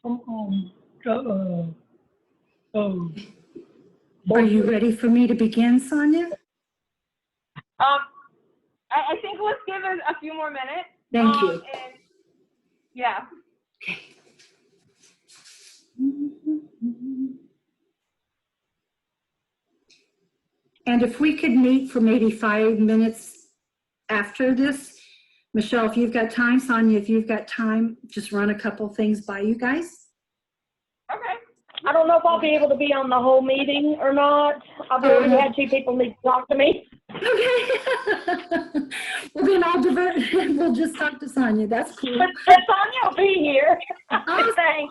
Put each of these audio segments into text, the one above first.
Are you ready for me to begin, Sonia? I think let's give it a few more minutes. Thank you. And, yeah. Okay. And if we could meet for maybe 5 minutes after this, Michelle, if you've got time, Sonia, if you've got time, just run a couple things by you guys. Okay. I don't know if I'll be able to be on the whole meeting or not. I've already had 2 people need to talk to me. Okay. Well, then I'll divert. We'll just talk to Sonia. That's cool. But Sonia will be here. Thanks.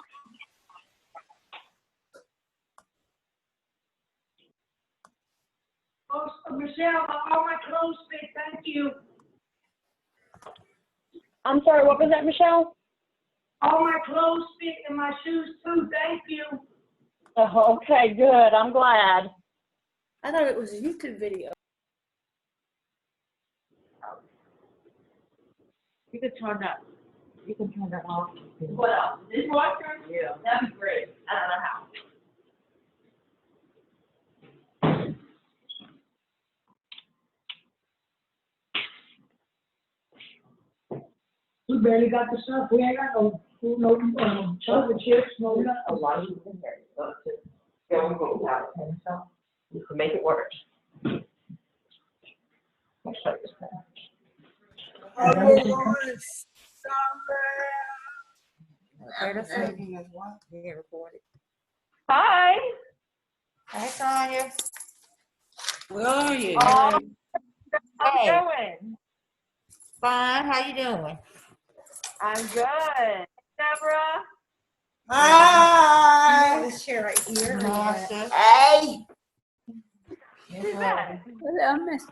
Oh, Michelle, all my clothes fit, thank you. I'm sorry, what was that, Michelle? All my clothes fit and my shoes too, thank you. Oh, okay, good. I'm glad. I thought it was a YouTube video. You could turn that. You can turn that off. What else? Dishwasher? Yeah. That'd be great. I don't know how. We barely got the stuff. We ain't got no chocolate chips, no. A lot of people in there. So it's just go out and stuff. You can make it work. I'll show you this. Hi. Hey, Sonia. Where are you? How's it Hey. going? Fine. How you doing? I'm good. Deborah. Hi. This chair right here. Marsha. Hey. Who's that? Hello, Mr.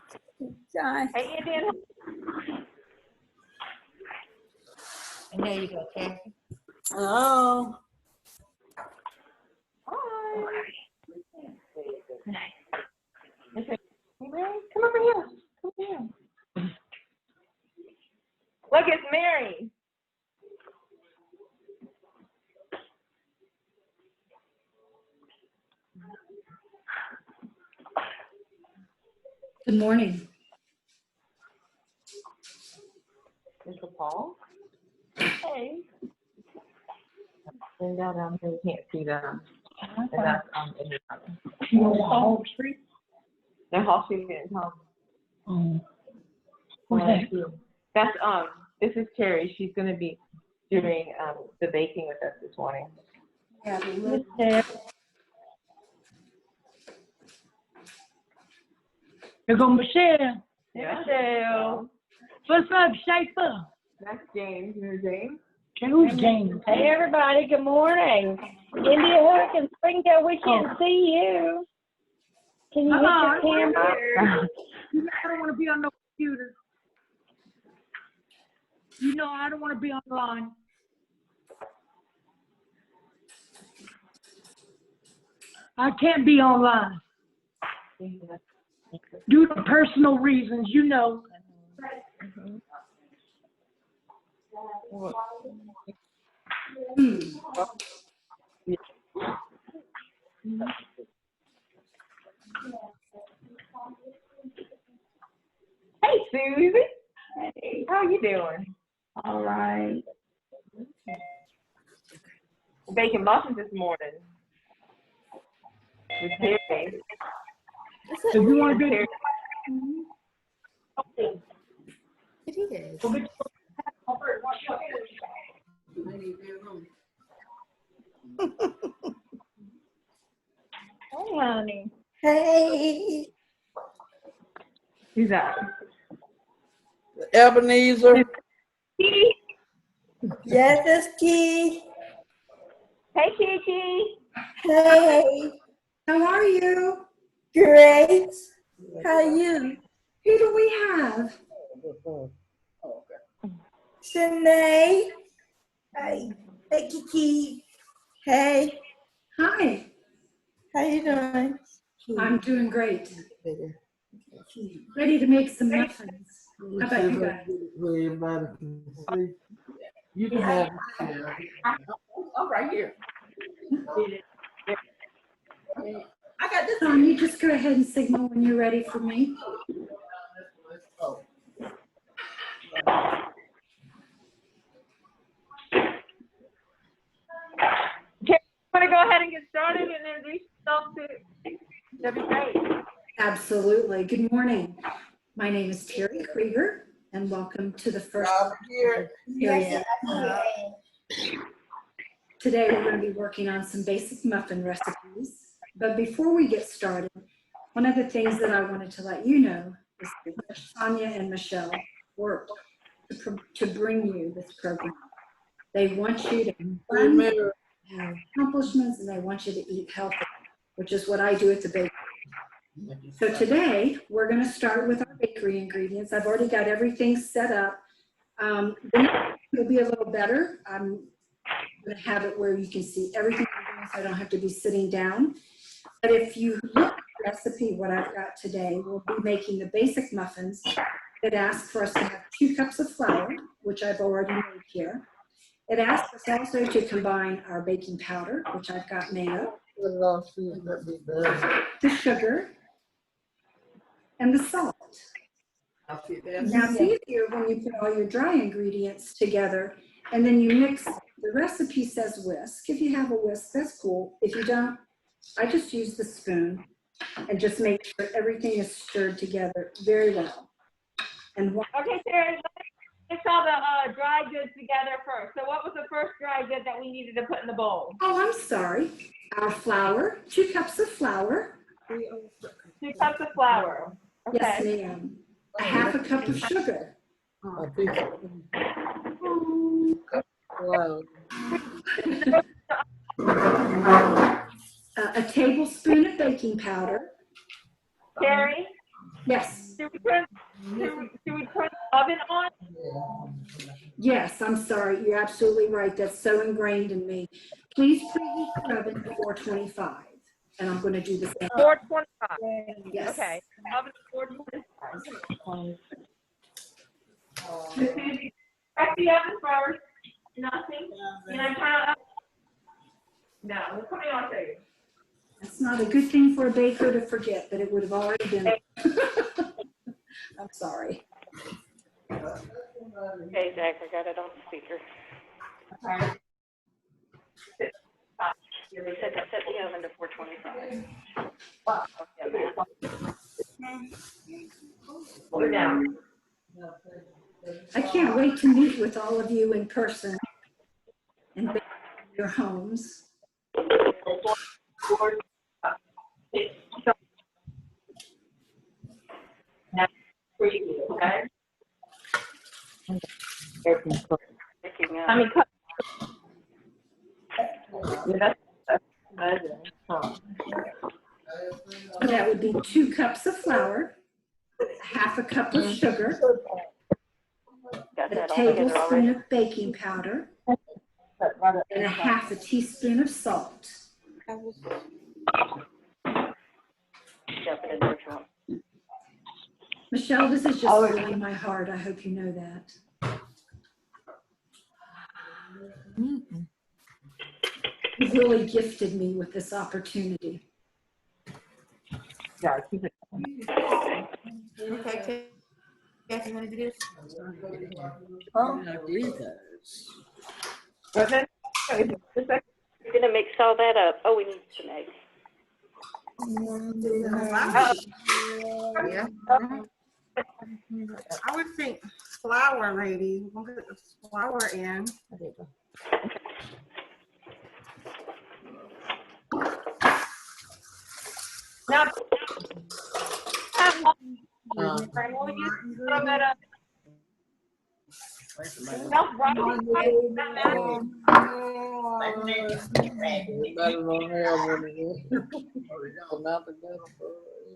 John. Hey, Indian. And there you go, Terri. Hello. Hi. Okay. Hey, Mary, come over here. Come here. Look, it's Mary. Good morning. Mr. Paul. Hey. And that you can't see that. And that's in the other. Hall Street? The Hall Street didn't come. Who's that? That's this is Terri. She's gonna be doing the baking with us this morning. Here go Michelle. Yeah. Michelle. What's up, Schaefer? That's James. You know James? Who's James? Hey, everybody. Good morning. India Hook and Springdale, we can't see you. Can you hit your camera? You know I don't want to be on no computer. You know I don't want to be online. I can't be online. Due to personal reasons, you know. Hey, Susie. Hey, how you doing? All right. We're baking muffins this morning. With Terri. If you want to be It is. Hey, honey. Hey. Who's that? Ebenezer. Yes, it's Key. Hey, Kiki. Hey. How are you? Great. How are you? Who do we have? Shanae. Hey. Hey, Kiki. Hey. Hi. How you doing? I'm doing great. Ready to make some muffins. How about you guys? Everybody can see. You can have it. I'm right here. I got this. You just go ahead and signal when you're ready for me. Oh. Want to go ahead and get started and introduce yourself to? That'd be great. Absolutely. Good morning. My name is Terri Krieger, and welcome to the first Here. period. Today we're going to be working on some basic muffin recipes. But before we get started, one of the things that I wanted to let you know is that Sonia and Michelle worked to bring you this program. They want you to have accomplishments, and they want you to eat healthy, which is what I do at the bakery. So today we're going to start with our bakery ingredients. I've already got everything set up. It'll be a little better. I'm going to have it where you can see everything I'm doing, so I don't have to be sitting down. But if you look at the recipe, what I've got today, we'll be making the basic muffins that ask for us to have 2 cups of flour, which I've already made here. It asks us also to combine our baking powder, which I've got made up, the sugar, and the salt. Now it's easier when you put all your dry ingredients together and then you mix. The recipe says whisk. If you have a whisk, that's cool. If you don't, I just use the spoon and just make sure everything is stirred together very well. And Okay, Terry, let's all the dry goods together first. So what was the first dry good that we needed to put in the bowl? oh, I'm sorry. Our flour, 2 cups of flour. 2 cups of flour. Okay. Yes, ma'am. A half a cup of sugar. A tablespoon of baking powder. Terry, Yes. should we turn the oven on? Yes, I'm sorry. You're absolutely right. That's so ingrained in me. Please preheat the oven to 425. And I'm going to do the same. 425. Yes. Okay. Oven 425. Check the oven first. Nothing. Can I turn it up? No, we're putting it on too. That's not a good thing for a baker to forget, but it would have already been. I'm sorry. Okay, Jack, I got it on speaker. Okay. They said to set the oven to 425. Put it down. I can't wait to meet with all of you in person and in your homes. Okay. Picking up. I mean, cut. That would be 2 cups of flour, half a cup of sugar, Got a that all together tablespoon already? of baking powder, and a half a teaspoon of salt. Jump it in there if you want. Michelle, this is just really my heart. I hope you know that. You've really gifted me with this opportunity. Yeah, keep it. Okay, Kathy, you want to do this? Was it? You're going to mix all that up. Oh, we need some eggs. Yeah. I would think flour, lady. We'll put the flour in. Now, we'll use a little bit of milk right.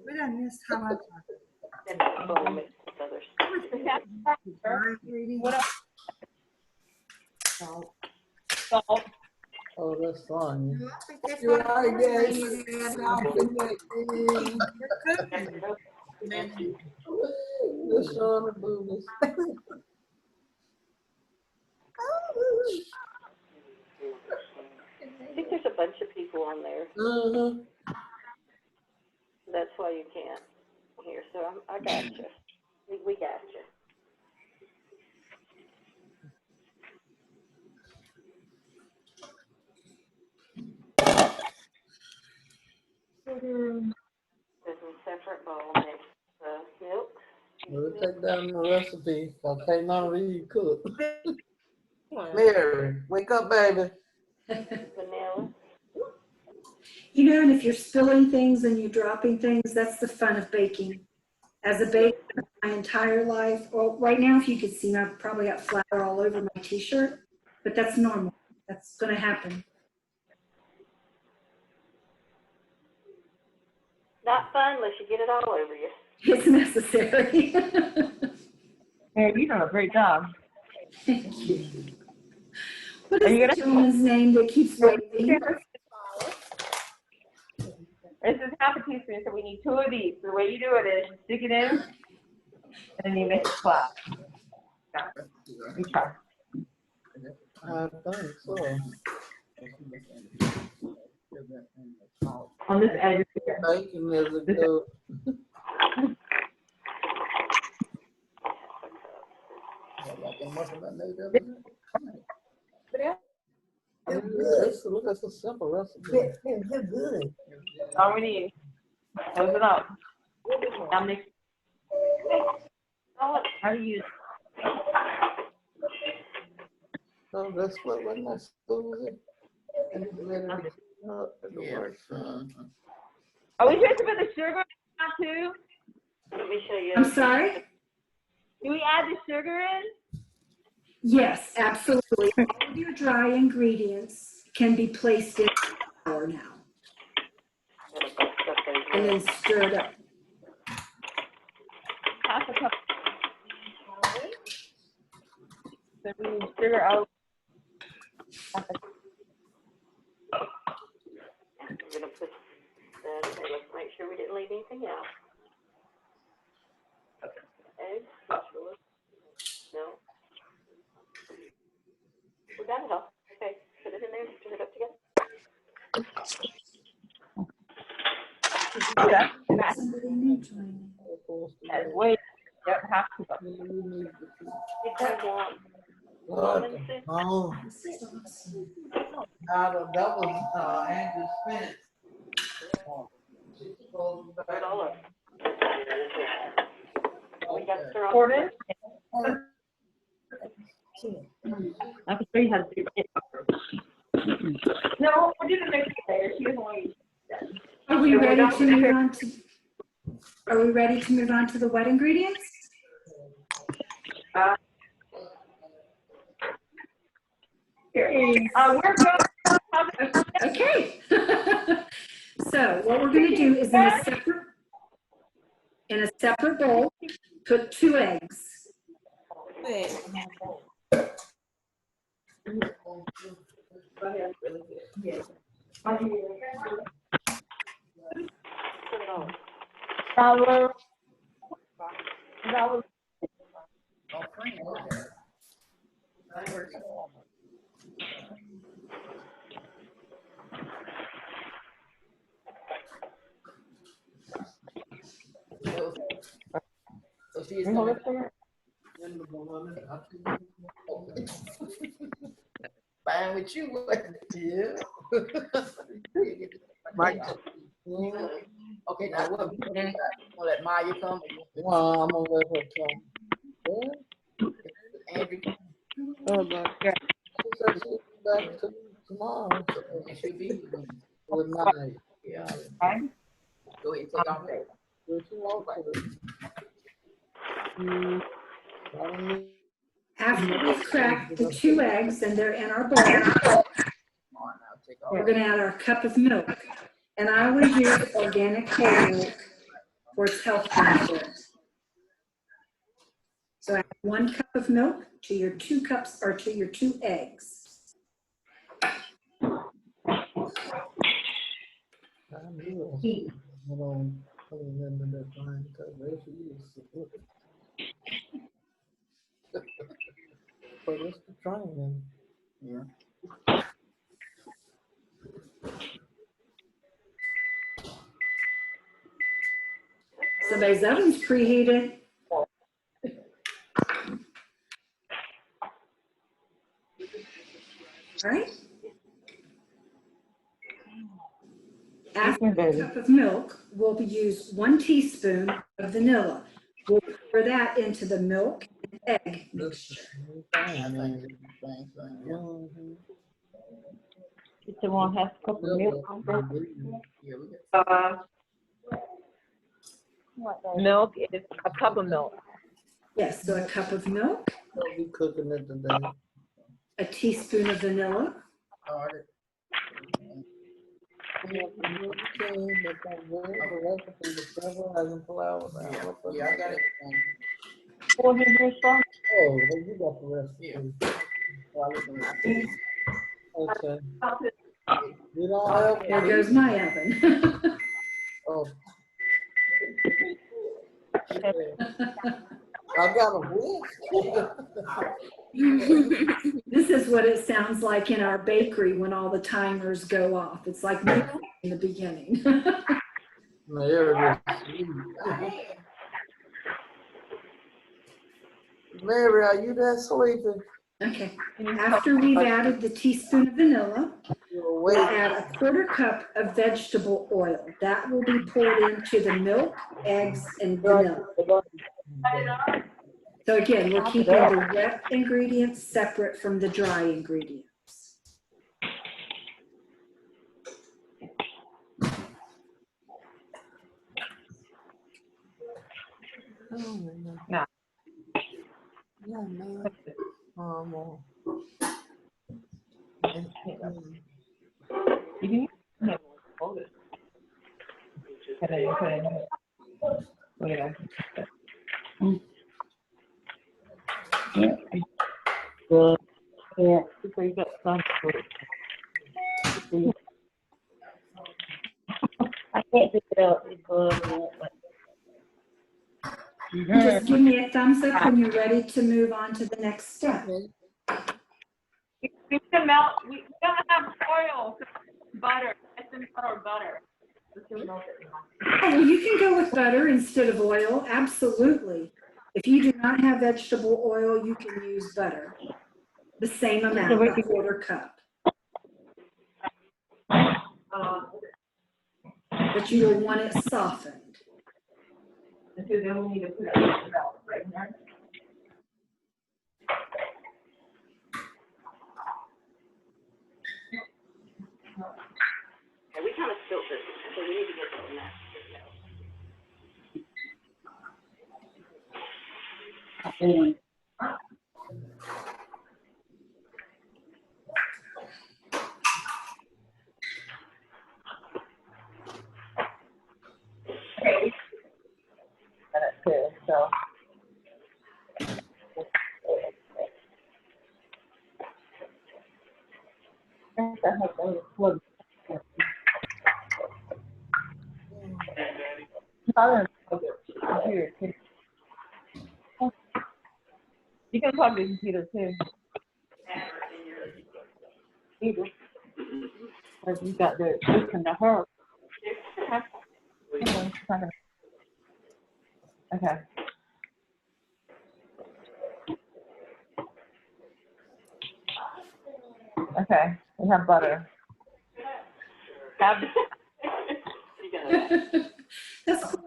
We done missed how much. Then we'll mix with others. What else? Salt. Oh, that's fun. This on the boobies. a bunch of people on there. Mm-hmm. That's why you can't. Here, so I got you. We got you. There's a separate bowl next to the milk. We'll take down the recipe. I can't not read cook. Mary, wake up, baby. Vanilla. You know, and if you're spilling things and you're dropping things, that's the fun of baking. As a baker, my entire life, well, right now, if you could see, I've probably got flour all over my t-shirt, but that's normal. That's going to happen. Not fun unless you get it all over you. It's necessary. Hey, you're doing a great job. Thank you. What is the gentleman's name that keeps waving? This is half a teaspoon, so we need 2 of these. So the way you do it is you stick it in, and then you make it flat. You try. I think so. On this edge. Bacon is a good. That's a simple recipe. All we need. Close it up. Now mix. How do you? So that's what when I spoon it. And let it up and work. Are we supposed to put the sugar in too? Let me show you. I'm sorry? Do we add the sugar in? Yes, absolutely. All of your dry ingredients can be placed in flour now. And then stir it up. Half a cup. So we need sugar out. I'm gonna put that. Okay, let's make sure we didn't leave anything out. Eggs, no. We got it all. Okay, put it in there, put it up together. Somebody new joining. And wait, yep, half a cup. Oh, This is awesome. that was Andrew Spence. Put it all up. We got stir on it. I can show you how to do it. No, we'll do the mix later. She doesn't want you. Are we ready to move on to? Are we ready to move on to the wet ingredients? We're going. Okay. So what we're going to do is in a separate bowl, put 2 eggs. Fine with you, yeah. Mike. Okay, now what? Let Maya come. Well, I'm gonna let her come. Yeah. Andrew. Oh my God. She said she'll be back tomorrow. She'll be with Maya. Yeah. Go ahead and take off there. After we've cracked the 2 eggs and they're in our bowl, we're going to add our cup of milk. And I always use organic whole milk for its health benefits. So add 1 cup of milk to your 2 cups or to your 2 eggs. But it's the training. Yeah. Somebody's oven's preheated. All right. After a cup of milk, we'll use 1 teaspoon of vanilla. We'll pour that into the milk and egg mixture. If someone has a cup of milk, milk is a cup of milk. Yes, so a cup of milk, Don't be cooking it today. a teaspoon of vanilla, Started. Yeah, I got it. Pour his new song. Oh, well, you got the recipe. Okay. You don't have. there goes my oven. Oh. I got a whisk. This is what it sounds like in our bakery when all the timers go off. It's like in the beginning. There it is. Mary, are you there sleeping? Okay, after we've added the teaspoon of vanilla, You're we'll awake. add a 1/4 cup of vegetable oil. That will be poured into the milk, eggs, and vanilla. So again, we're keeping the wet ingredients separate from the dry ingredients. No. Yeah, man. You can hold it. And then you put it in. What do you Yeah. So you got some fruit. I can't pick it up. It's good. Just give me a thumbs up when you're ready to move on to the next step. We can melt, we don't have oil, butter, it's in or butter. Oh, well, you can go with butter instead of oil, absolutely. If you do not have vegetable oil, you can use butter. The same amount, a 1/4 cup. But you will want it softened. And so then we need to put it in the melt right now. Yeah, we kind of spilt this, so we need to get this in there. That's good. So. You can plug the computer too. Either. Or you got the system to her. Okay. Okay, we have butter. That's cool.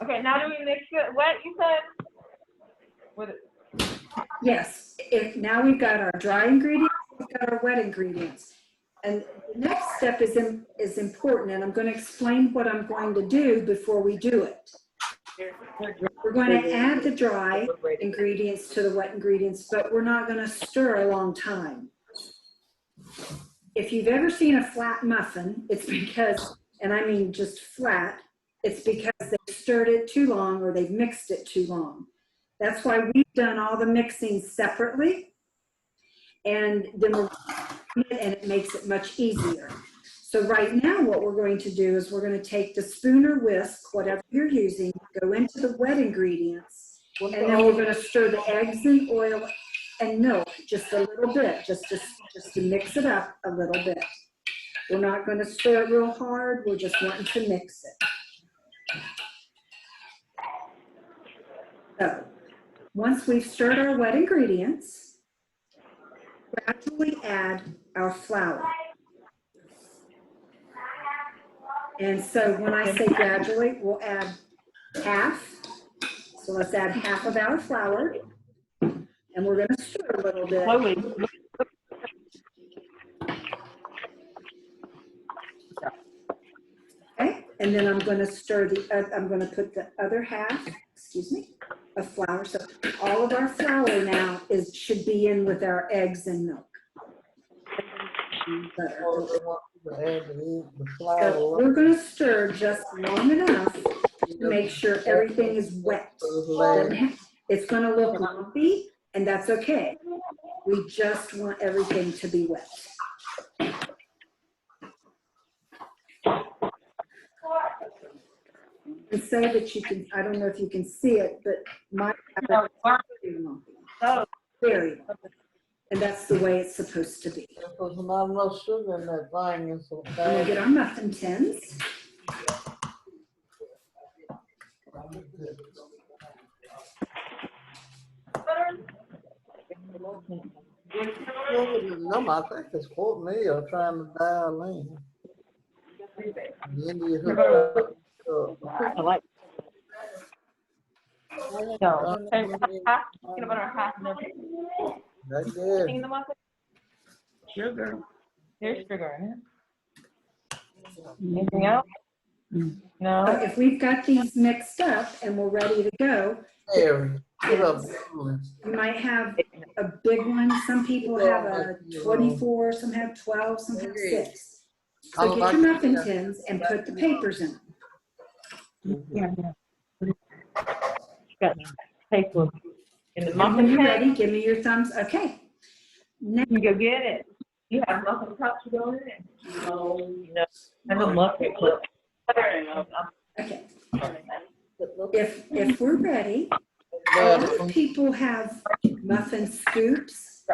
Okay, now do we mix it wet, you said? With it. Yes, now we've got our dry ingredients, we've got our wet ingredients. And the next step is important, and I'm going to explain what I'm going to do before we do it. We're going to add the dry ingredients to the wet ingredients, but we're not going to stir a long time. If you've ever seen a flat muffin, it's because, and I mean just flat, it's because they've stirred it too long or they've mixed it too long. That's why we've done all the mixing separately, and then we're and it makes it much easier. So right now what we're going to do is we're going to take the spoon or whisk, whatever you're using, go into the wet ingredients, and then we're going to stir the eggs and oil and milk, just a little bit, just to mix it up a little bit. We're not going to stir it real hard. We're just wanting to mix it. So once we've stirred our wet ingredients, gradually add our flour. And so when I say gradually, we'll add half. So let's add half of our flour. And we're going to stir a little bit. Slowly. Okay, and then I'm going to stir I'm going to put the other half, of flour. So all of our flour now should be in with our eggs and milk. So we're going to stir just long enough to make sure everything is wet. It's going to look lumpy, and that's okay. We just want everything to be wet. And so that you can, I don't know if you can see it, but my very lumpy. Very lumpy. And that's the way it's supposed to be. There's not enough sugar in that thing. So And we'll get our muffin tins. I think it's for me or trying to dial in. I like. No. Peanut butter, half milk. That's good. In the muffin? Sugar. There's sugar in it. Anything else? No. So if we've got these mixed up and we're ready to go, Terri, put up. you might have a big one. Some people have a 24, some have 12, some have 6. So get your muffin tins and put the papers in them. Yeah. Got paper in the And muffin when you're tin. ready, give me your thumbs. Okay. Now, You go get it. You have muffin cups to go in it? No. I don't muffin cups. okay. If we're ready, a lot of people have muffin scoops.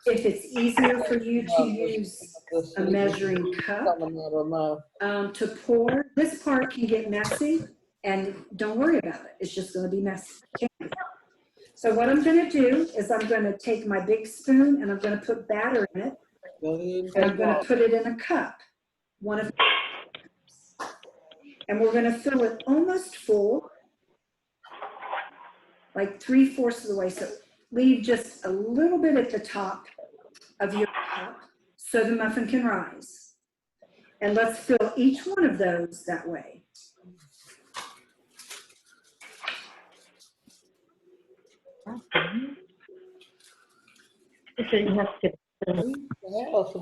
If it's easier for you to use a measuring cup to pour, this part can get messy, and don't worry about it. It's just going to be messy. Okay? So what I'm going to do is I'm going to take my big spoon and I'm going to put batter in it, and I'm going to put it in a cup, one of the cups. And we're going to fill it almost full, like 3/4 of the way. So leave just a little bit at the top of your cup so the muffin can rise. And let's fill each one of those that way. So you have to. Some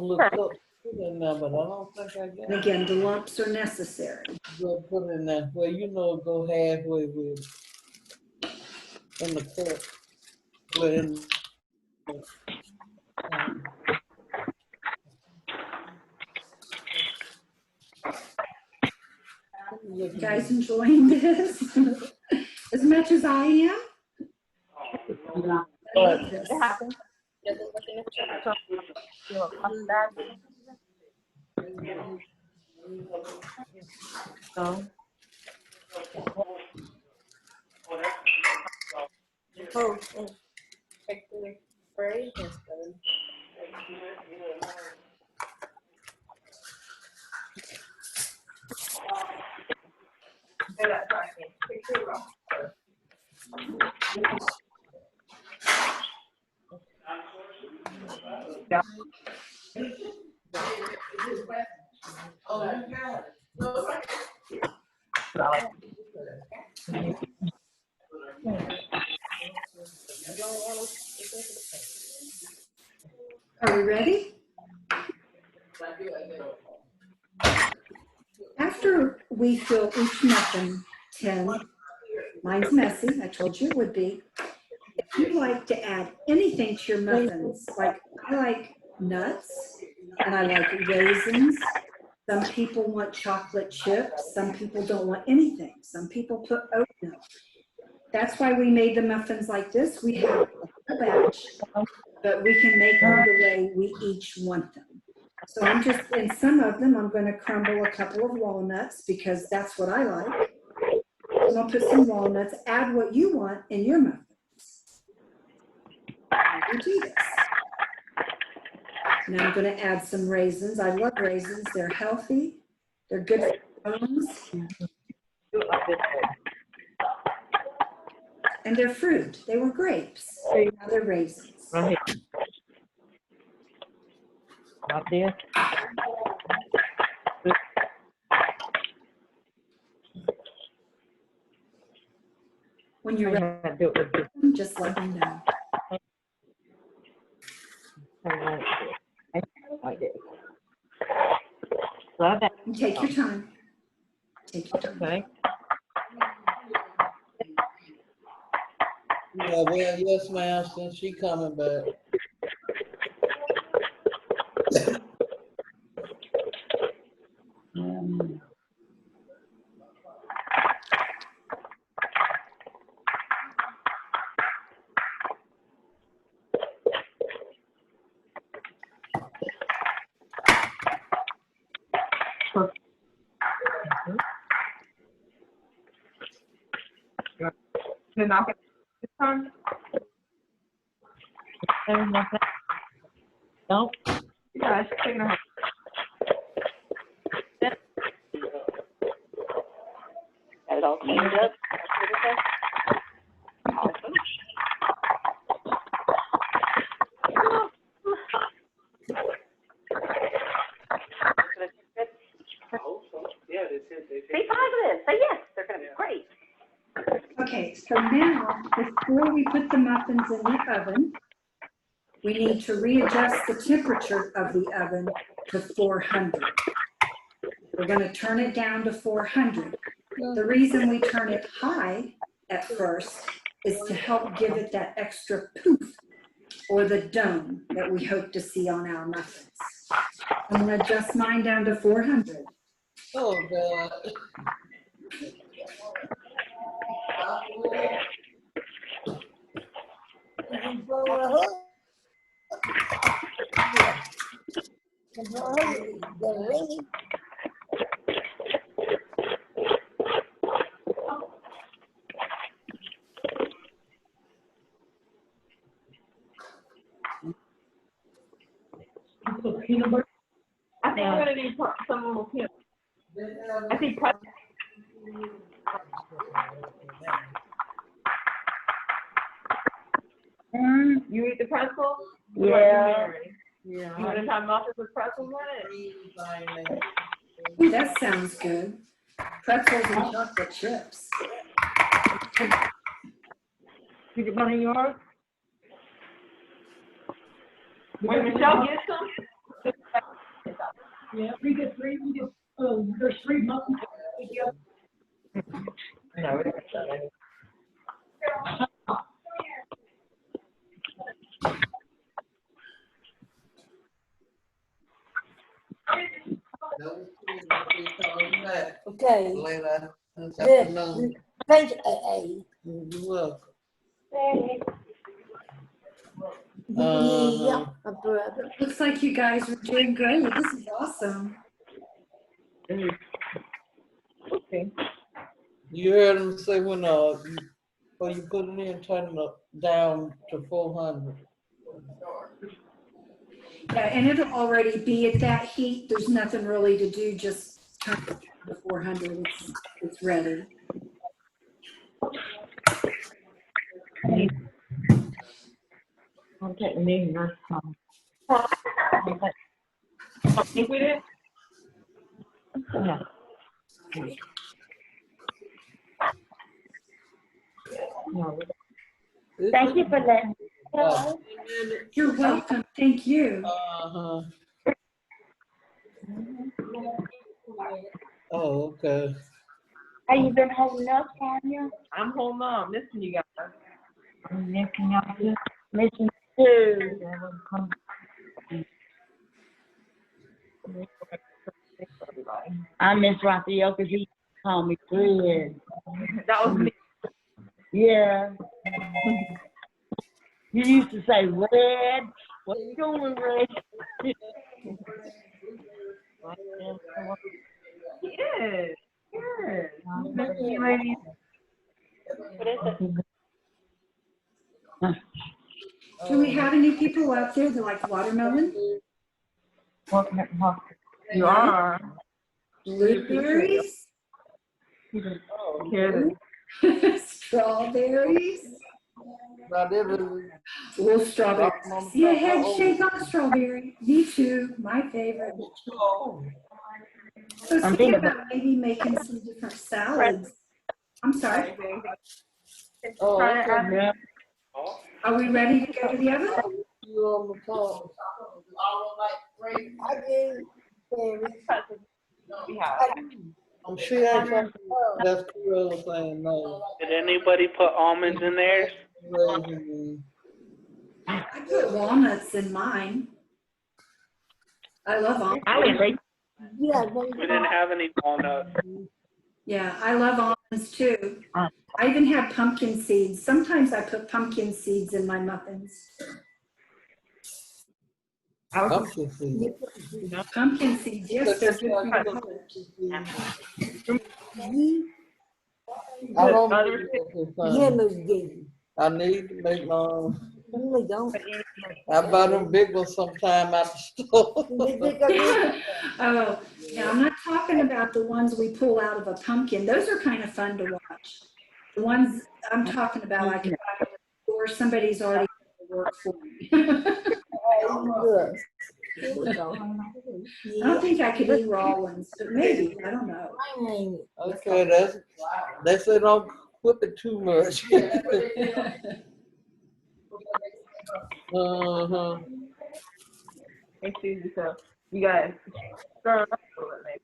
little cups in there, but I don't think I got And again, the lumps are necessary. Go put it in there. Well, you know, go halfway with in the cup. Put in. You guys enjoying this as much as I am? I love this. It happens. So. Take the spray and stuff. Yeah. Oh, you got it. Are we ready? After we fill each muffin tin, mine's messy, I told you it would be. If you like to add anything to your muffins, like I like nuts and I like raisins. Some people want chocolate chips. Some people don't want anything. Some people put oatmeal. That's why we made the muffins like this. We have a whole batch but we can make them the way we each want them. So I'm just, in some of them, I'm gonna crumble a couple of walnuts because that's what I like. I'm gonna put some walnuts, add what you want in your muffins. You do this. Now I'm gonna add some raisins. I love raisins. They're healthy. They're good for bones. And they're fruit. They were grapes. Now they're raisins. Right here. Up there. When you're ready, just let me know. Love that. And take your time. Take your time. Okay. Yeah, well, yes, ma'am, since she coming back. Then I'll get this time. No. Yeah, it's taking a Got it all cleaned up. Awesome. Be positive. Say yes. They're going to be great. Okay, so now, before we put the muffins in the oven, we need to readjust the temperature of the oven to 400. We're going to turn it down to 400. The reason we turn it high at first is to help give it that extra poof or the dome that we hope to see on our muffins. I'm going to adjust mine down to 400. Oh, God. Peanut butter. I think we're gonna need some little peanut. I think you eat the pretzel? Yeah. You want to try muffins with pretzels in it? Ooh, that sounds good. Pretzels and chocolate chips. You get one of yours? When Michelle gets some? Yeah, we get there's 3 muffins. No. Okay. Later. This Good. afternoon. Thank you. You're welcome. Yeah, my brother. Looks like you guys are doing great. This is awesome. Okay. You heard him say when you put it in, turn it down to 400. Yeah, and it'll already be at that heat. There's nothing really to do, just turn it down to 400. It's ready. I'll take the meeting next time. Think we did? Yeah. No. Thank you for letting me Oh. You're welcome. Thank you. Uh-huh. Oh, okay. How you been holding up, Tanya? I'm holding on, missing you guys. I'm making up this. Missing too. I miss Raphael because he called me Fred. That was me. Yeah. You used to say red. What you doing, red? Yes. Yes. Miss you ladies. What is it? Do we have any people out there that like watermelon? You are. Blueberries? Yes. Strawberries? Now, this is Well, strawberries. See a head shake on strawberry. Me too. My favorite. So I'm think thinking about maybe making some different salads. I'm sorry. oh, Try to okay. add Are we ready to go to the oven? You on the phone. I'm sure that's something. That's two other things. No. Did anybody put almonds in theirs? I put walnuts in mine. I love almonds. I would say We didn't have any walnuts. Yeah, I love almonds too. I even have pumpkin seeds. Sometimes I put pumpkin seeds in my muffins. Pumpkin seed. Pumpkin seeds, yes, they're good for your heart. I don't I need to make my own. I buy them big ones sometime at the store. Oh, now I'm not talking about the ones we pull out of a pumpkin. Those are kind of fun to watch. The ones I'm talking about, I can buy them or somebody's already done the work for me. I don't think I could eat raw ones, but maybe, I don't know. Okay, they say don't whip it too much. Uh-huh. Hey, Susie, so you guys stir it up a little bit.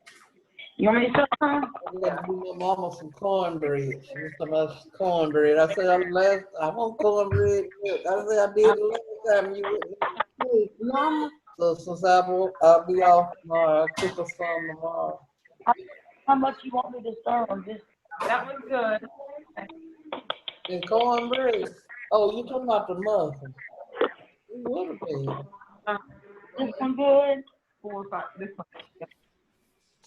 you want me to start? I got to do my mama some cornbread. She was talking about cornbread. I said, I want cornbread. I said, I did the last time you went. Mama. So since I'll be off tomorrow, I'll cook us some tomorrow. How much you want me to stir on this? That was good. And cornbread. Oh, you talking about the muffins? What a thing. This one good? 4 or 5. This one.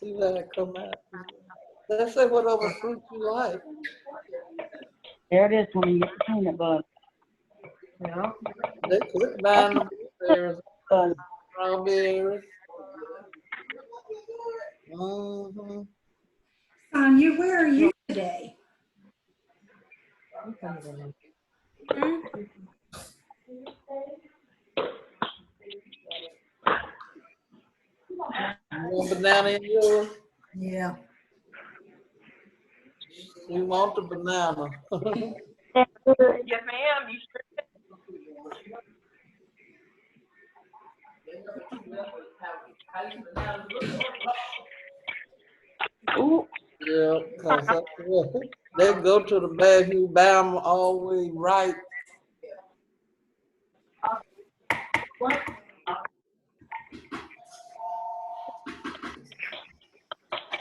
See that come out. Let's say whatever fruit you like. There it is when you get the peanut butter. Yeah. They put down the blueberries, strawberries. Mm-hmm. Sonia, where are you today? You want banana in yours? Yeah. You want the banana. Yes, ma'am. You sure Ooh, Yeah, because they go to the bag, you buy them all the way right.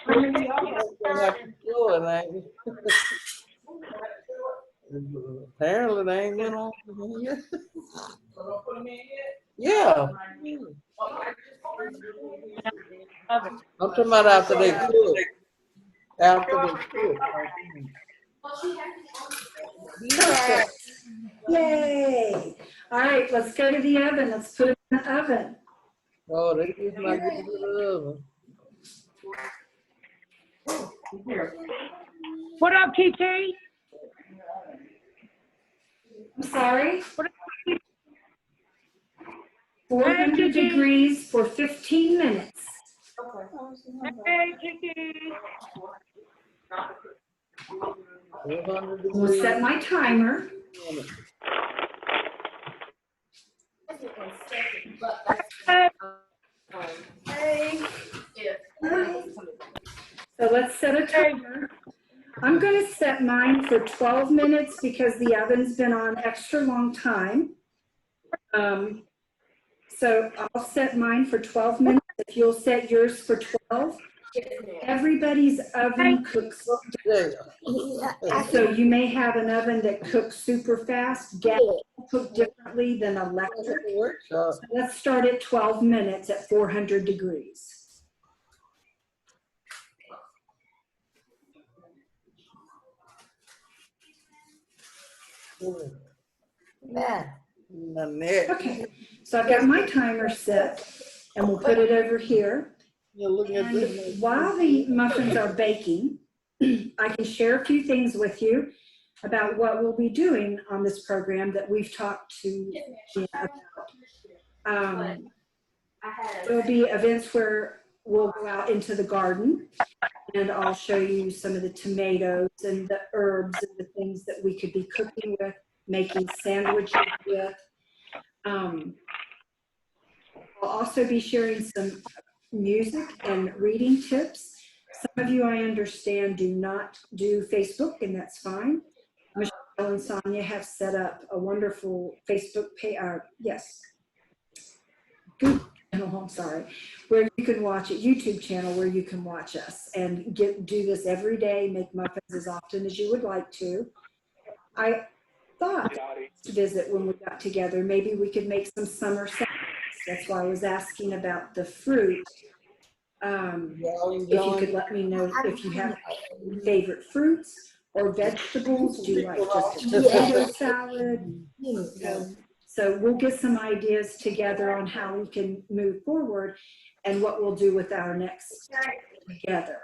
You have to do it, ain't you? Apparently they ain't went on. Yeah. I'm talking about after they cook. After they cook. Yay! All right, let's go to the oven. Let's put it in the oven. Oh, they just might get to the oven. what up, TT? I'm sorry? What up? 400 degrees for 15 minutes. Hey, TT. We'll set my timer. So let's set a timer. I'm going to set mine for 12 minutes because the oven's been on extra long time. So I'll set mine for 12 minutes. If you'll set yours for 12, Everybody's oven cooks. So you may have an oven that cooks super fast. Gas will cook differently than electric. So let's start at 12 minutes at 400 degrees. Okay, so I've got my timer set, and we'll put it over here. And while the muffins are baking, I can share a few things with you about what we'll be doing on this program that we've talked to Jen about. There'll be events where we'll go out into the garden, and I'll show you some of the tomatoes and the herbs and the things that we could be cooking with, making sandwiches with. I'll also be sharing some music and reading tips. Some of you, I understand, do not do Facebook, and that's fine. Michelle and Sonia have set up a wonderful Facebook page, Google channel, I'm sorry, where you can watch it, YouTube channel where you can watch us and do this every day, make muffins as often as you would like to. I thought to visit when we got together, maybe we could make some summer salads. That's why I was asking about the fruit. If you could let me know if you have favorite fruits or vegetables. Do you like just a potato salad? So we'll get some ideas together on how we can move forward and what we'll do with our next together.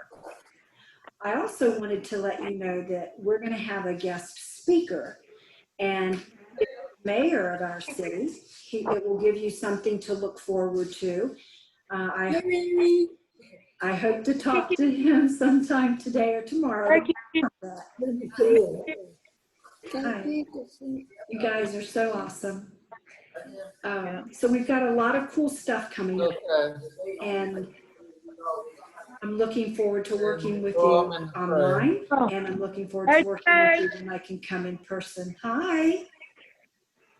I also wanted to let you know that we're going to have a guest speaker, and the mayor of our city. It will give you something to look forward to. I hope to talk to him sometime today or tomorrow. Hi. You guys are so awesome. So we've got a lot of cool stuff coming up, and I'm looking forward to working with you online, and I'm looking forward to working with you when I can come in person. Hi.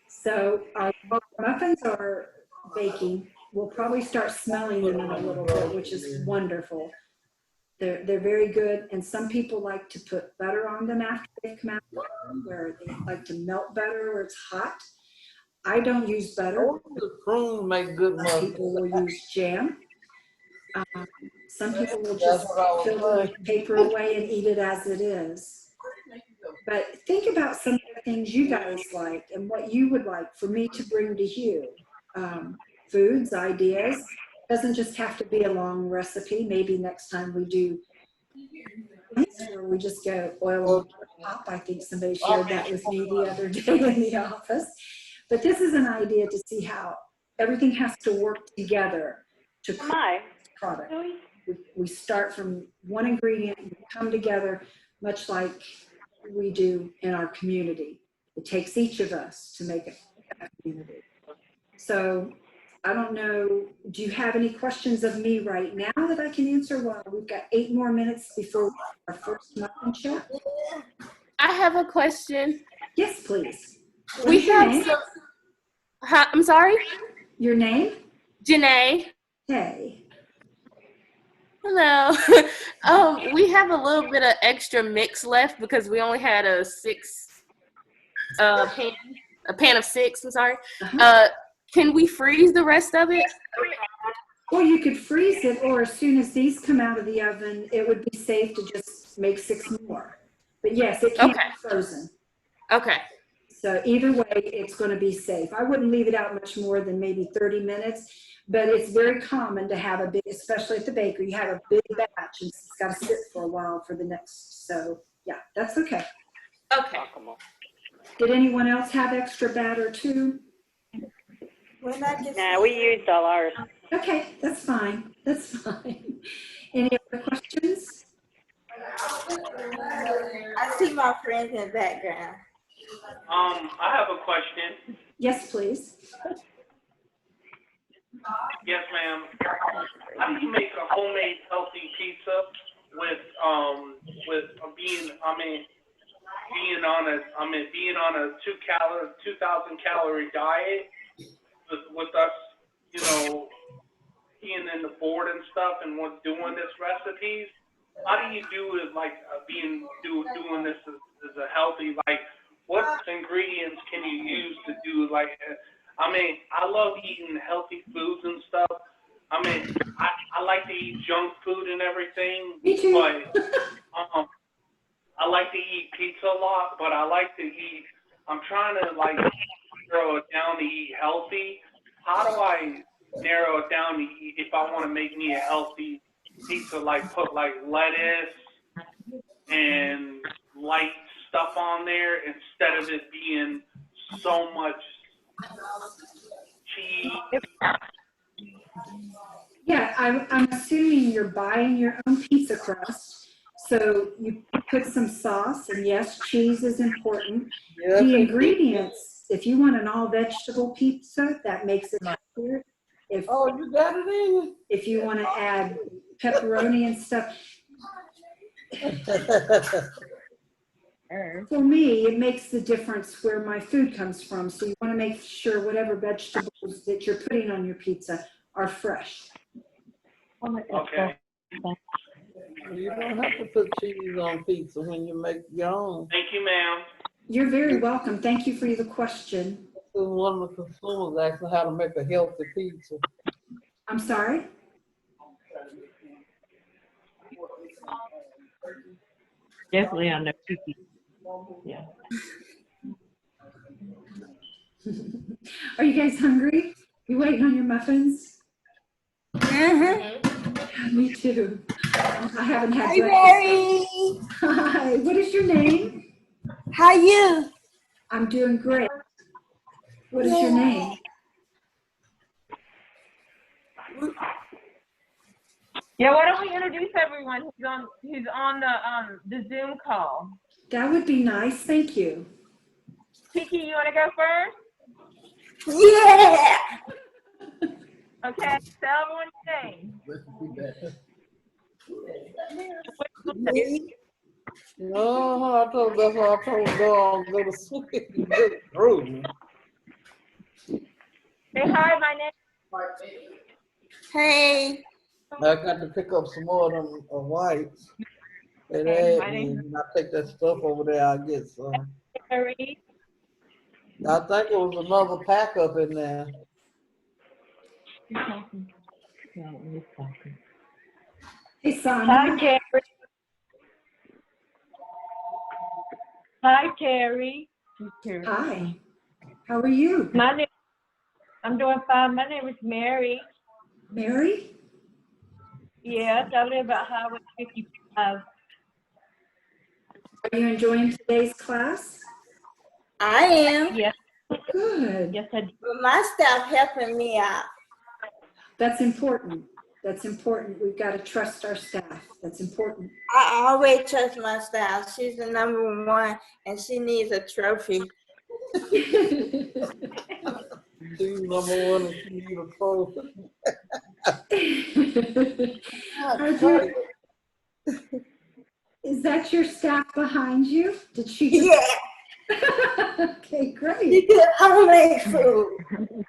So our muffins are baking. We'll probably start smelling them in a little bit, which is wonderful. They're very good, and some people like to put butter on them after they've come out, where they like to melt butter where it's hot. I don't use butter. Prunes make good muffins. People will use jam. Some people will just fill the paper away and eat it as it is. But think about some of the things you guys like and what you would like for me to bring to you. Foods, ideas. Doesn't just have to be a long recipe. Maybe next time we do where we just go oil and pop. I think somebody shared that with me the other day in the office. But this is an idea to see how everything has to work together to create a product. We start from one ingredient, we come together, much like we do in our community. It takes each of us to make a community. So I don't know, do you have any questions of me right now that I can answer? Well, we've got 8 more minutes before our first muffin chat. I have a question. Yes, please. We have some. I'm sorry? Your name? Janae. Hey. Hello. We have a little bit of extra mix left because we only had a pan of 6, I'm sorry. Can we freeze the rest of it? Well, you could freeze it, or as soon as these come out of the oven, it would be safe to just make 6 more. But yes, it can be frozen. Okay. So either way, it's going to be safe. I wouldn't leave it out much more than maybe 30 minutes, but it's very common to have a big, especially at the bakery, you have a big batch and it's got to sit for a while for the next. So yeah, that's okay. Okay. Did anyone else have extra batter too? Nah, we used all ours. Okay, that's fine. That's fine. Any other questions? I see my friends in the background. I have a question. Yes, please. Yes, ma'am. How do you make a homemade healthy pizza with being on a 2,000 calorie diet with us, being in the board and stuff and was doing this recipes, how do you do it like doing this as a healthy, like what ingredients can you use to do like, I mean, I love eating healthy foods and stuff. I mean, I like to eat junk food and everything, Me too. but I like to eat pizza a lot, but I like to eat, I'm trying to like narrow it down to eat healthy. How do I narrow it down to eat if I want to make me a healthy pizza, like put like lettuce and light stuff on there instead of it being so much cheese? Yeah, I'm assuming you're buying your own pizza crust. So you put some sauce, and yes, cheese is important. Yeah. The ingredients, if you want an all vegetable pizza, that makes it healthier. If You got it in. if you want to add pepperoni and stuff, for me, it makes the difference where my food comes from. So you want to make sure whatever vegetables that you're putting on your pizza are fresh. Okay. You don't have to put cheese on pizza when you make your own. Thank you, ma'am. You're very welcome. Thank you for the question. One of the consumers asking how to make a healthy pizza. I'm sorry? Definitely on the cookie. Yeah. Are you guys hungry? You waiting on your muffins? Me too. I haven't had breakfast. Terri. Hi, what is your name? How you? I'm doing great. What is your name? Yeah, why don't we introduce everyone who's on the Zoom call? That would be nice, thank you. Kiki, you want to go first? Yeah. Okay, tell everyone your name. Me. No, that's why I told dog go to sleep. Rude. Say hi, my name. Hey. I got to pick up some more of them whites. And when I take that stuff over there, I get some. Terri. I think it was another pack up in there. Hey, Sonia. Hi, Terri. Hi, Terri. Hi. How are you? I'm doing fine. My name is Mary. Mary? Yes, I live at Highway 55. Are you enjoying today's class? I am. Yes, Good. yes, I do. But my staff helping me out. That's important. That's important. We've got to trust our staff. That's important. I always trust my staff. She's the number one, and she needs a trophy. She's number one and she need a trophy. Is that your staff behind you? Did she just... Yeah. Okay, great. You could homemade food.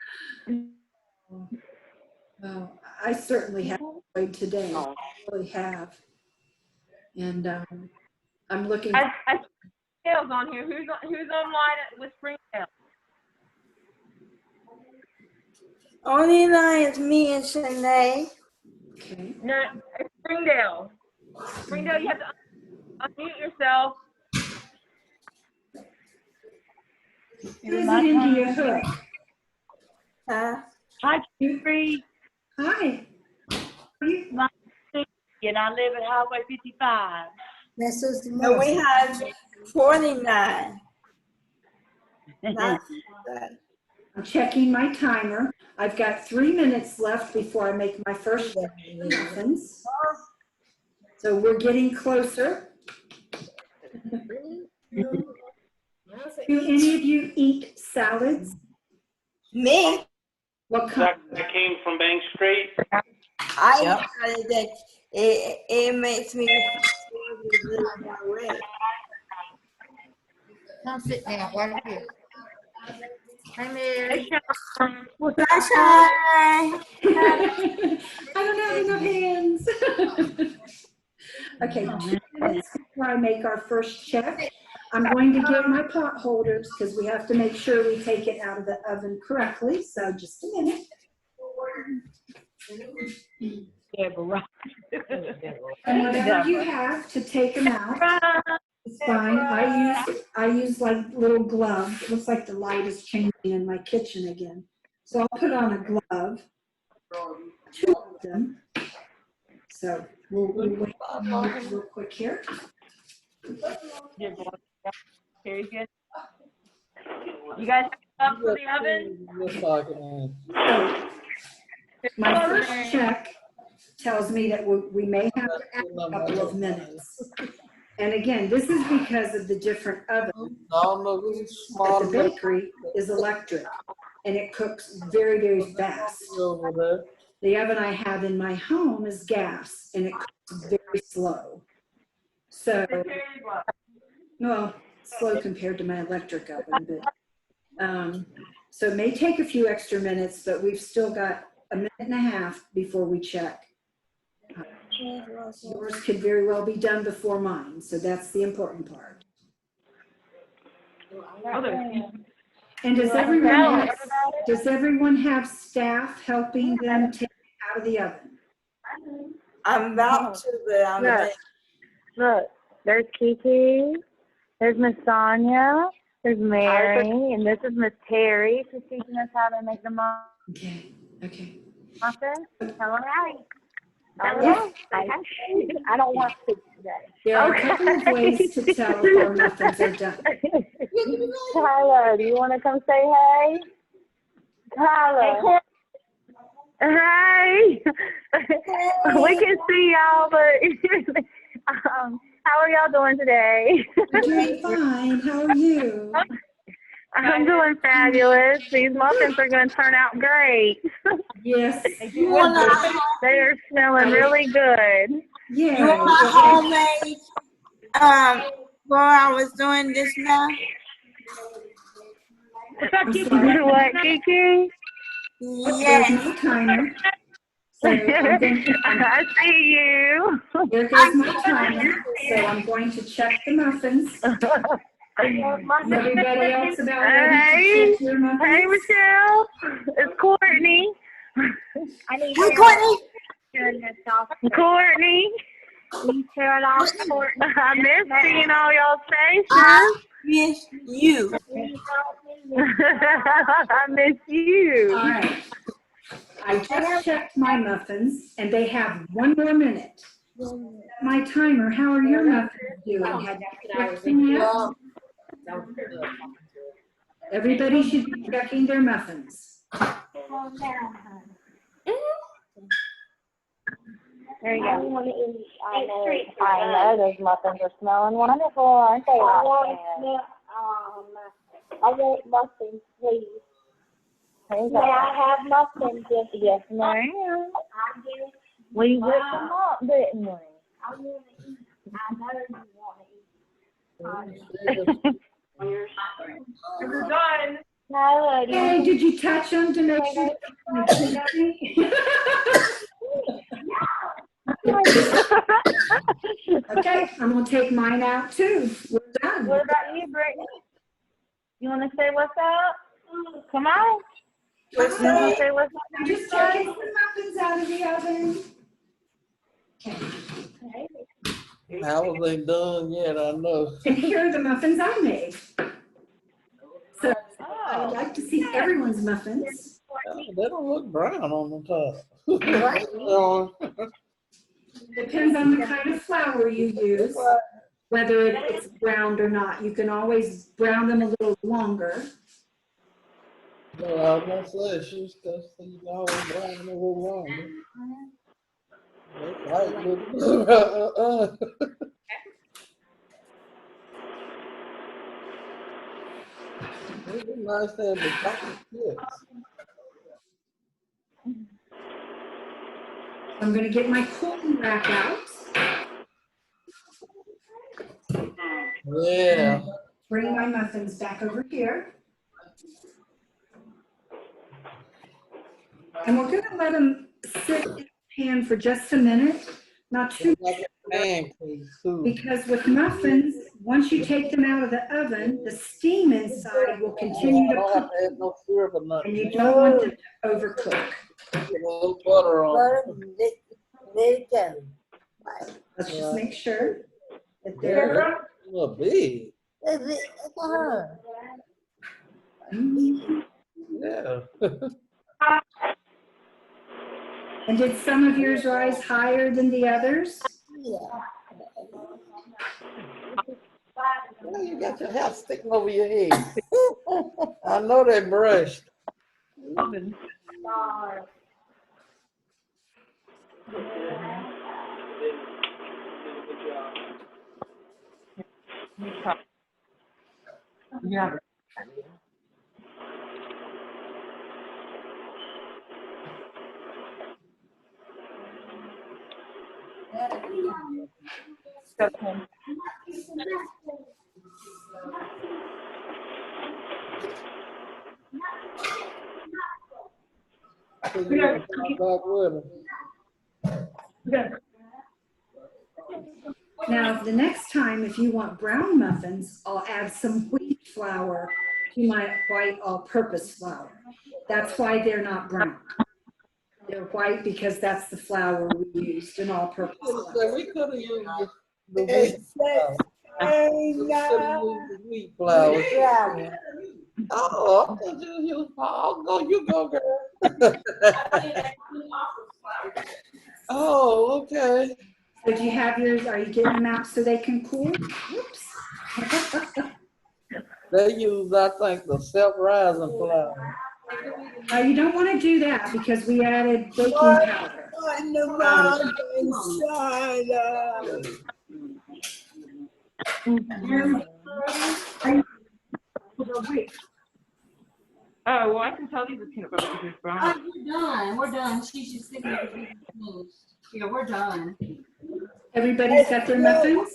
Well, I certainly have enjoyed today. I really have. And I'm looking. I see Springdale's on here. Who's online with Springdale? Only line is me and Shanae. Okay. No, it's Springdale. Springdale, you have to unmute yourself. Who's it into your hook? Huh? Hi, Terri. Hi. Are you? And I live at Highway 55. No, we have 49. Not that. I'm checking my timer. I've got 3 minutes left before I make my first muffins. So we're getting closer. Do any of you eat salads? Me? What kind? That came from Bank Street. I decided that it makes me feel my way. Come sit down right here. Hey, Mary. Hi. I don't have enough hands. Okay, 2 minutes before I make our first check, I'm going to get my pot holders because we have to make sure we take it out of the oven correctly. So just a minute. Deborah. And whatever you have to take them out, it's fine. I use like little gloves. It looks like the light is changing in my kitchen again. So I'll put on a glove, 2 of them. So we'll wait real quick here. Very good. You guys have for the oven? So my first check tells me that we may have to add a couple of minutes. And again, this is because of the different ovens. But the bakery is electric and it cooks very, very fast. The oven I have in my home is gas and it cooks very slow. So, well, slow compared to my electric oven, but so it may take a few extra minutes, but we've still got a minute and a half before we check. Yours could very well be done before mine, so that's the important part. And does everyone have staff helping them take it out of the oven? I'm about to, but I'm Look, there's Kiki, there's Miss Sonia, there's Mary, and this is Miss Terri. She's teaching us how to make the muffins. Okay. Hello, hi. Yes. I don't want to today. There are a couple of ways to tell if our muffins are done. Tyler, do you want to come say hey? Tyler. Hey. We can see y'all, but how are y'all doing today? We're doing fine. How are you? I'm doing fabulous. These muffins are going to turn out great. Yes. You want They are smelling really good. Yeah. You want my homemade where I was doing this now? What, Kiki? There's my timer. So I see you. There goes my timer. So I'm going to check the muffins. Everybody else about ready to check your muffins? Hey, Michelle. It's Courtney. Hey, Courtney. Courtney. I miss seeing all y'all faces. Miss you. I miss you. All right. I just checked my muffins, and they have 1 more minute. My timer, how are your muffins doing? Have you checked them yet? Everybody should be checking their muffins. There you go. I know those muffins are smelling wonderful, aren't they? I want muffins, please. May I have muffins? Yes, ma'am. We whipped them up, didn't we? I want to eat. I know you want to eat. We're done. Hey, did you touch them to make sure? Okay, I'm gonna take mine out too. We're done. What about you, Brittany? You want to say what's up? Come on. What's You want up? to say what's up? I'm just taking the muffins out of the oven. Okay. How was they done yet? I know. And here are the muffins I made. So I would like to see everyone's muffins. They don't look brown on the top. Depends on the kind of flour you use, whether it's browned or not. You can always brown them a little longer. No, I was gonna say it's just because you always brown them a little longer. It's nice to have the chocolate chips. I'm going to get my cooling rack out. Yeah. Bring my muffins back over here. And we're gonna let them sit in the pan for just a minute, not too Like a pancake too. because with muffins, once you take them out of the oven, the steam inside will continue I to don't have cook, to add no syrup or and nothing. you don't want them to overcook. Put a little butter on. Let it go. Let's just make sure that they're. A little big. Yeah. And did some of yours rise higher than the others? Well, you got your hair sticking over your head. I know they brushed. Yeah. Okay. So you can come back with them. Now, the next time, if you want brown muffins, I'll add some wheat flour to my white all-purpose flour. That's why they're not brown. They're white because that's the flour we used in all-purpose flour. We could have used the wheat flour. We could have used the wheat flour. Oh, I thought you used, I'll go, you go, girl. Oh, okay. So do you have yours, are you getting them out so they can cool? Whoops. They use, I think, the self-rising flour. You don't want to do that because we added baking powder. Oh, well, I can tell these are peanut butter because it's brown. We're done. We're done. She's just sitting there. Yeah, we're done. Everybody's got their muffins?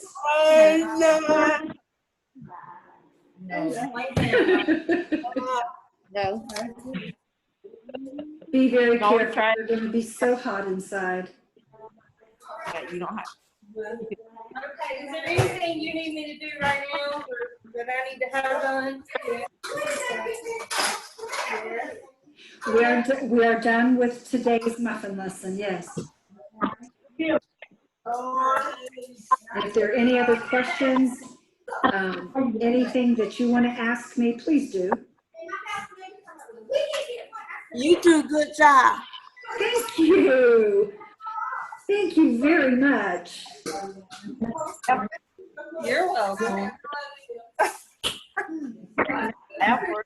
No. Be very Don't careful. try. They're going to be so hot inside. You don't have. Okay, is there anything you need me to do right now or that I need to have done? We are done with today's muffin lesson, yes. If there are any other questions, anything that you want to ask me, please do. You do a good job. Thank you. Thank you very much. You're welcome. Alfred.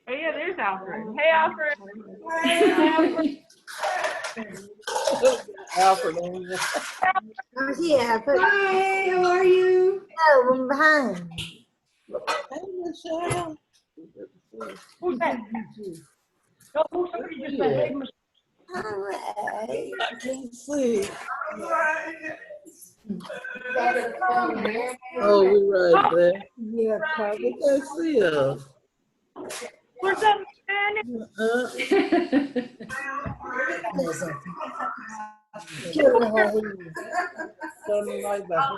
Oh yeah, there's Alfred. Hey, Alfred. Hey, Alfred. Yeah, Hi, how are you? Oh, I'm behind. Hey, Michelle. Who's that? No, somebody just said, hey, Michelle. All right. I can't see. Oh, we right there. Yeah, We can't see us. What's up, man? Turn the light back.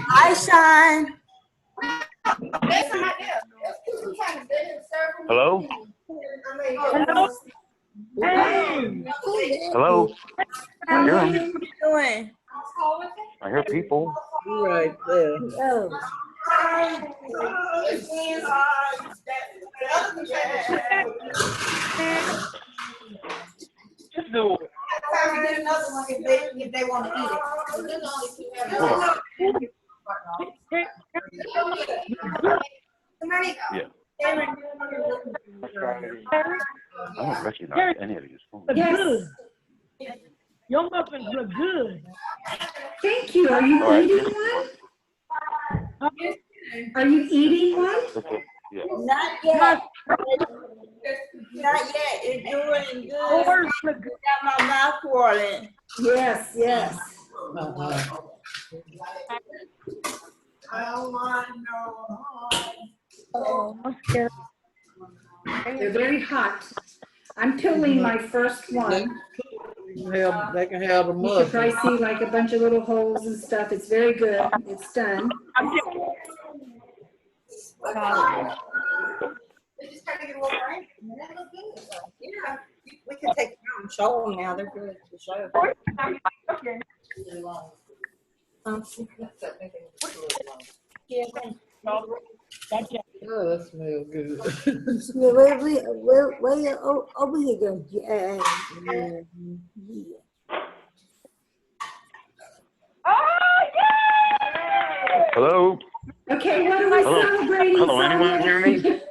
Hi, Sean. Hello? Hey. Hello? I hear 'em. What are you doing? I hear people. We right there. Oh. Just do it. If they want to eat it. Hold on. Yeah. I don't recognize any of these phones. Yes. Your muffins look good. Thank you. Are you All right. eating one? Are you eating one? Okay. Yeah. Not yet. Not yet. It's doing good. Got my mouth watering. Yes, yes. I don't want no. Oh, I'm scared. They're very hot. I'm peeling my first one. They can have the You mud. should probably see like a bunch of little holes and stuff. It's very good. It's done. Yeah, we can take them out and show them now. They're good to show. Oh, that smells good. Where over here go? Yeah. Hello? Okay, what are we Hello? celebrating? Hello, anyone Sonia? hear me?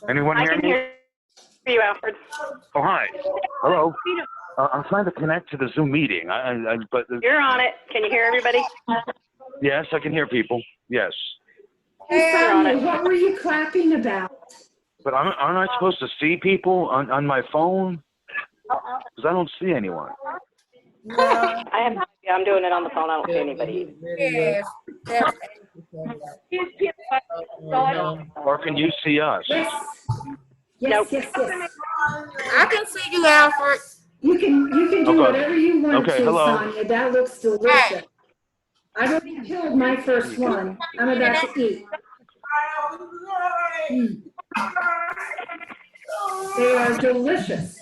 Anyone hear me? you, Alfred. Oh, hi. Hello? I'm trying to connect to the Zoom meeting. But You're on it. Can you hear everybody? yes, I can hear people. Yes. Hey, Sonia, what were you clapping about? But aren't I supposed to see people on my phone? Because I don't see anyone. I'm doing it on the phone. I don't see anybody. Yes. Or can you see us? Yes. Yes, Nope. yes, yes. I can see you, Alfred. You can do Okay. whatever you want Okay, to, hello. Sonia. That looks delicious. I've already killed my first one. I'm about to eat. They are delicious.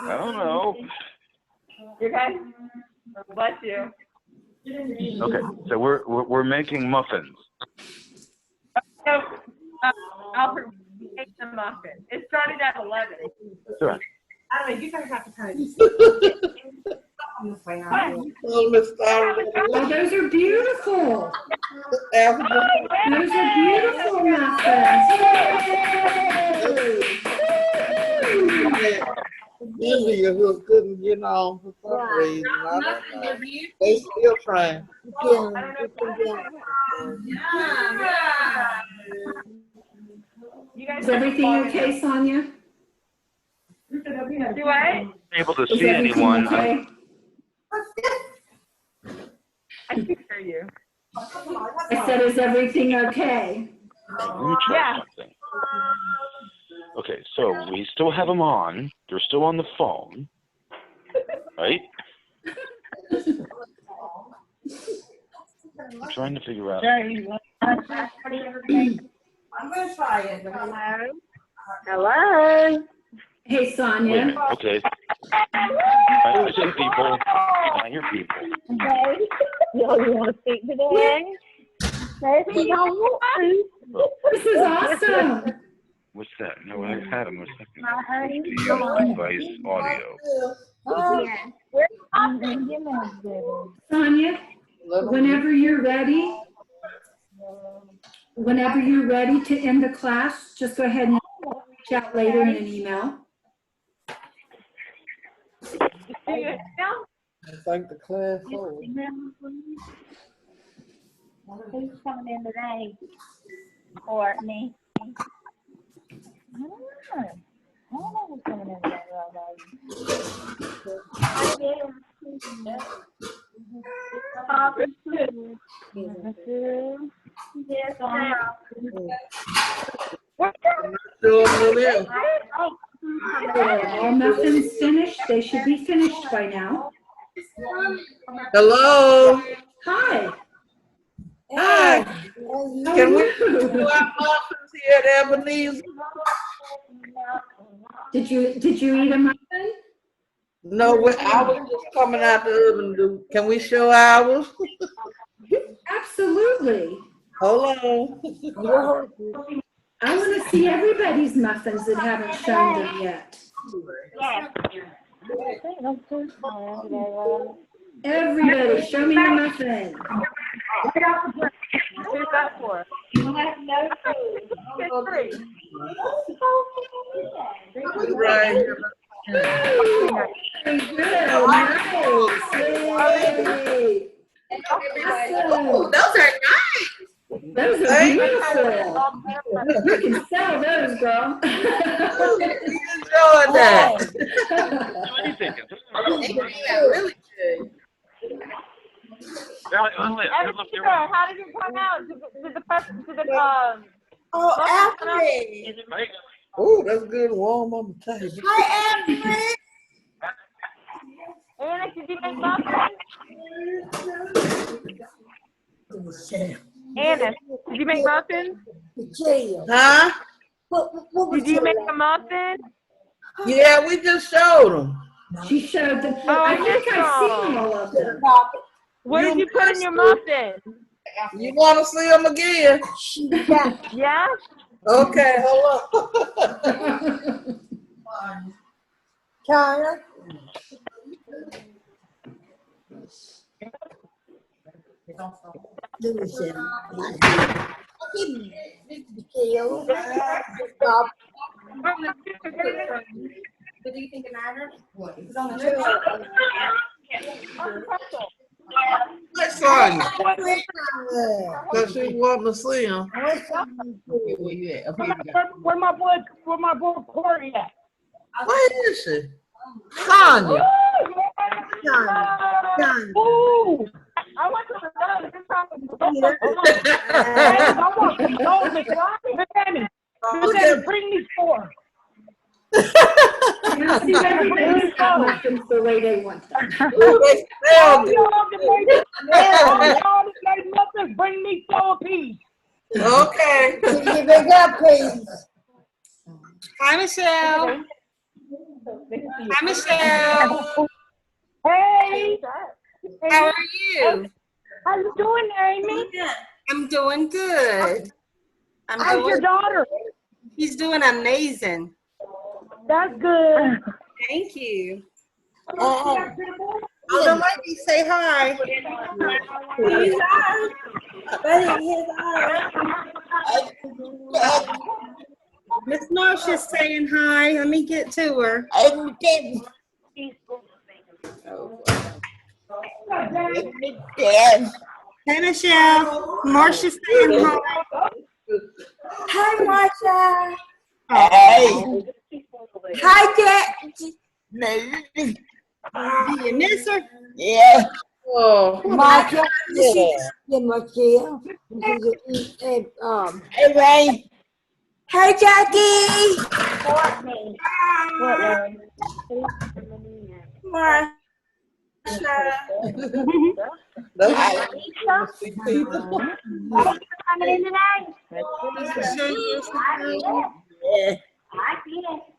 I don't know. Okay. Bless you. Okay, so we're making muffins. So, Alfred, make the muffin. It started at 11. Sure. I don't know, you guys have to kind of. Oh, Miss Sarah. Oh, those are beautiful. Alfred. Those are beautiful muffins. India who couldn't get on for some reason. I don't know. They still trying. Is everything okay, Sonia? Do I? Able to Is see everything anyone. okay? I can hear you. I said, is everything okay? Let me try something. Okay, so we still have them on. They're still on the phone, right? I'm trying to figure out. I'm gonna try it. Hello. Hey, Wait a Sonia. minute. Okay. I see people. I hear people. Okay. Y'all, you want to speak today? This is awesome. What's that? No, I had them a second. Device audio. Sonia, whenever you're ready to end the class, just go ahead and reach out later in an email. I think the class over. Who's coming in today? Courtney. I don't know who's coming in today, All muffins finished? They should be finished by now. Hello. Hi. Hi. How Can are we you? do our muffins here at Ebenezer? Did you eat a muffin? No, I was just coming out the oven. Can we show ours? Absolutely. Hold on. I want to see everybody's muffins that haven't shown them yet. Everybody, show me your muffin. Who's that for? Right. Very good. Nice. Yay. Awesome. Those are nice. Those are beautiful. You can sell those, girl. Enjoy that. They came out really good. How did it come out? Oh, muffins Alfred. Oh, that's good. Warm on the table. Hi, Alfred. Anna, did you make muffins? Anna, did you make muffins? Huh? Did you make a muffin? Yeah, we just showed them. She showed them. Oh, I I think missed I've seen some. all of them. What did you put in your muffin? You want to see them again? Yeah? Okay, hold on. China. But do you think it matters? What? It's on the Let's sign it. Because she wanted to see them. Where you at? Where my boy Corey at? Where is she? Tanya. Ooh! I went to the doctor this time. I want some gold, Miss Annie. Miss Annie, bring me 4. See, everybody's got muffins the way they want them. They smell good. Y'all that make muffins, bring me 4 apiece. Okay. Give it up, please. Hi, Michelle. Hi, Michelle. Hey! How are you? How you doing, Amy? I'm doing good. How's your daughter? She's doing amazing. That's good. Thank you. Oh, The lady, say hi. he's ours. Buddy, he's ours. Miss Marsha's saying hi. Let me get to her. Hey, Michelle. Marsha's saying hi. Hi, Marsha. Hey. Hi, Jack. Do you miss her? Yeah. Oh. Marsha. Yeah. Marsha. Hey, Ray. Hi, Jackie. Marsha. Yeah.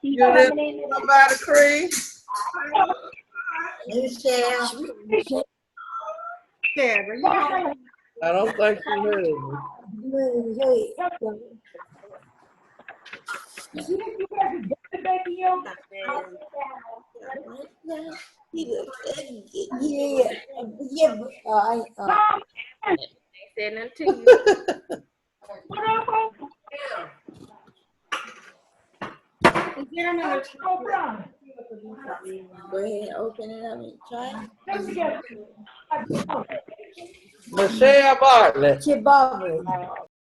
You didn't come by the cream? Michelle. Deborah, you know. I don't think she heard me. Said nothing to you. Is there another Go ahead and open it up and try it. Michelle Bartlett. Chibabri.